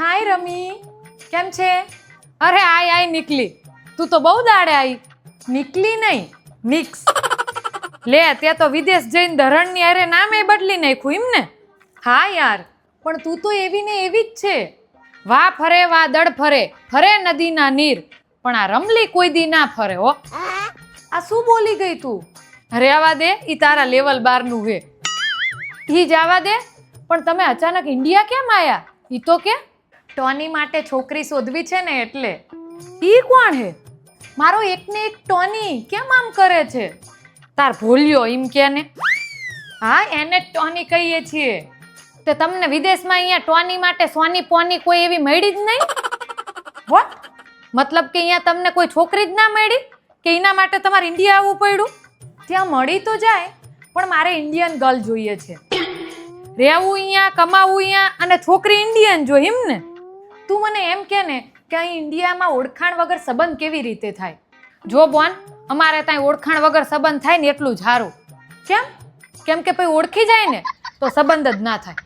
હાય રમી, કેમ છે? અરે આય નીકળી, તું તો બહુ દાડે આવી. નીકળી નહીં, નિક્સ. લે તે તો વિદેશ જઈને ધરણની અરે નામે બદલી નાખ્યું એમ ને? હા યાર, પણ તું તો એવી ને એવી જ છે. વાહ ફરે વાદળ ફરે, ફરે નદીના નીર, પણ આ રમલી કોઈ દી ના ફરે હો. આ શું બોલી ગઈ તું? રહેવા દે, ઈ તારા લેવલ બારનું હે. ઈ જવા દે, પણ તમે અચાનક ઇન્ડિયા કેમ આયા? ઈ તો કે ટોની માટે છોકરી શોધવી છે ને એટલે. ઈ કોણ હે? મારો એકને એક ટોની કેમ આમ કરે છે? તાર ભૂલ્યો એમ કે ને. હા એને જ ટોની કહીએ છીએ. તે તમને વિદેશમાં અહીંયા ટોની માટે સોની પોની કોઈ એવી મળી જ નહીં? વોટ? મતલબ કે અહીંયા તમને કોઈ છોકરી જ ના મળી કે એના માટે તમારે ઇન્ડિયા આવવું પડ્યું? ત્યાં મળી તો જાય, પણ મારે ઇન્ડિયન ગર્લ જોઈએ છે. રહેવું અહીંયા, કમાવું અહીંયા અને છોકરી ઇન્ડિયન જોઈએ એમ ને? તું મને એમ કે ને કે અહીં ઇન્ડિયામાં ઓળખાણ વગર સંબંધ કેવી રીતે થાય? જો બોન, અમારે ત્યાં ઓળખાણ વગર સંબંધ થાય ને એટલું જ સારું. કેમ? કેમ કે પછી ઓળખી જાય ને તો સંબંધ જ ના થાય.